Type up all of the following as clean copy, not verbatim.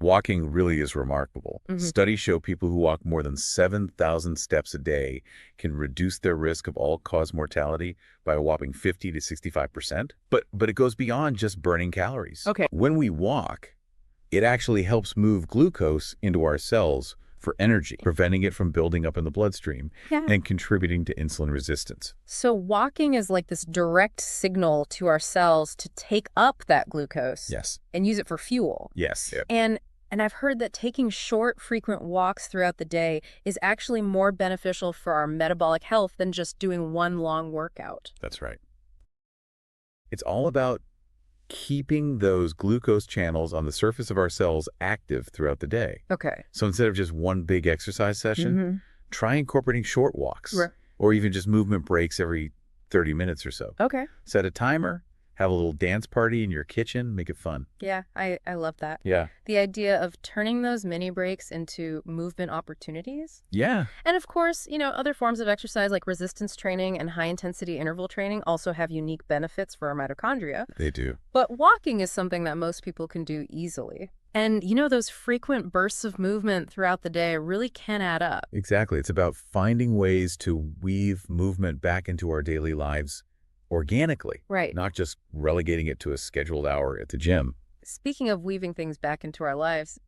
Walking really is remarkable. Studies show people who walk more than 7,000 steps a day can reduce their risk of all-cause mortality by a whopping 50 to 65%. But it goes beyond just burning calories. Okay. When we walk, it actually helps move glucose into our cells for energy, preventing it from building up in the bloodstream and contributing to insulin resistance. So walking is like this direct signal to our cells to take up that glucose and use it for fuel. Yes. And I've heard that taking short, frequent walks throughout the day is actually more beneficial for our metabolic health than just doing one long workout. That's right. It's all about keeping those glucose channels on the surface of our cells active throughout the day. Okay. So instead of just one big exercise session, try incorporating short walks or even just movement breaks every 30 minutes or so. Okay. Set a timer, have a little dance party in your kitchen, make it fun. Yeah, I love that. Yeah. The idea of turning those mini breaks into movement opportunities. Yeah. And of course, other forms of exercise like resistance training and high-intensity interval training also have unique benefits for our mitochondria. They do. But walking is something that most people can do easily. And, those frequent bursts of movement throughout the day really can add up. Exactly. It's about finding ways to weave movement back into our daily lives organically, not just relegating it to a scheduled hour at the gym. Speaking of weaving things back into our lives,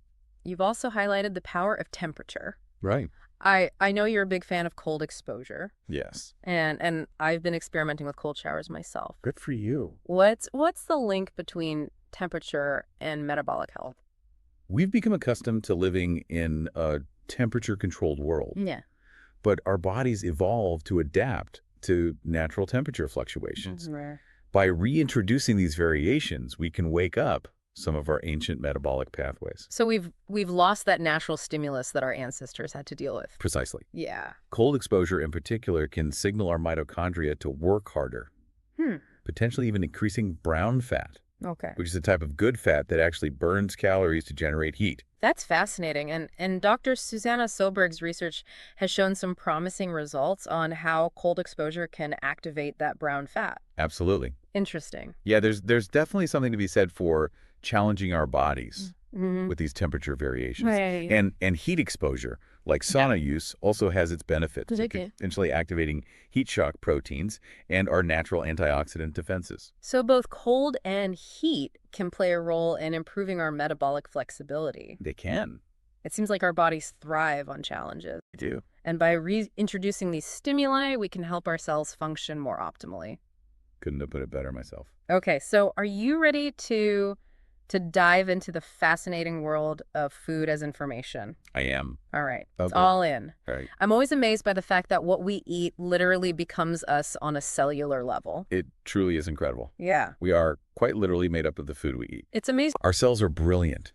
you've also highlighted the power of temperature. Right. I know you're a big fan of cold exposure. Yes. And I've been experimenting with cold showers myself. Good for you. What's the link between temperature and metabolic health? We've become accustomed to living in a temperature-controlled world. Yeah. But our bodies evolved to adapt to natural temperature fluctuations. By reintroducing these variations, we can wake up some of our ancient metabolic pathways. So we've lost that natural stimulus that our ancestors had to deal with. Precisely. Yeah. Cold exposure in particular can signal our mitochondria to work harder, potentially even increasing brown fat, which is a type of good fat that actually burns calories to generate heat. That's fascinating. And Dr. Susanna Soberg's research has shown some promising results on how cold exposure can activate that brown fat. Absolutely. Interesting. Yeah, there's definitely something to be said for challenging our bodies with these temperature variations. And heat exposure, like sauna use, also has its benefits, potentially activating heat shock proteins and our natural antioxidant defenses. So both cold and heat can play a role in improving our metabolic flexibility. They can. It seems like our bodies thrive on challenges. They do. And by reintroducing these stimuli, we can help our cells function more optimally. Couldn't have put it better myself. Okay, so are you ready to dive into the fascinating world of food as information? I am. All right. Okay. It's all in. All right. I'm always amazed by the fact that what we eat literally becomes us on a cellular level. It truly is incredible. Yeah. We are quite literally made up of the food we eat. It's amazing. Our cells are brilliant,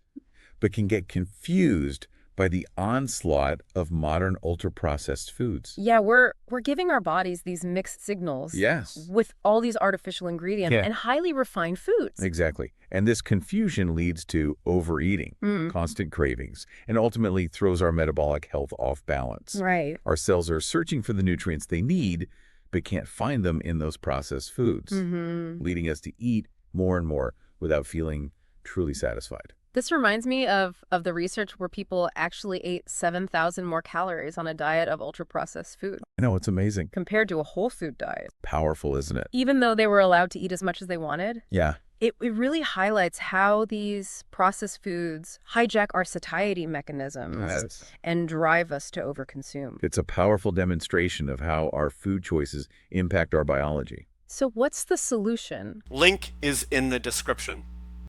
but can get confused by the onslaught of modern ultra-processed foods. Yeah, we're giving our bodies these mixed signals. Yes. With all these artificial ingredients and highly refined foods. Exactly. And this confusion leads to overeating, constant cravings, and ultimately throws our metabolic health off balance. Right. Our cells are searching for the nutrients they need, but can't find them in those processed foods, leading us to eat more and more without feeling truly satisfied. This reminds me of the research where people actually ate 7,000 more calories on a diet of ultra-processed food. I know, it's amazing. Compared to a whole food diet. Powerful, isn't it? Even though they were allowed to eat as much as they wanted. Yeah. It really highlights how these processed foods hijack our satiety mechanisms and drive us to overconsume. It's a powerful demonstration of how our food choices impact our biology. So what's the solution? Link is in the description.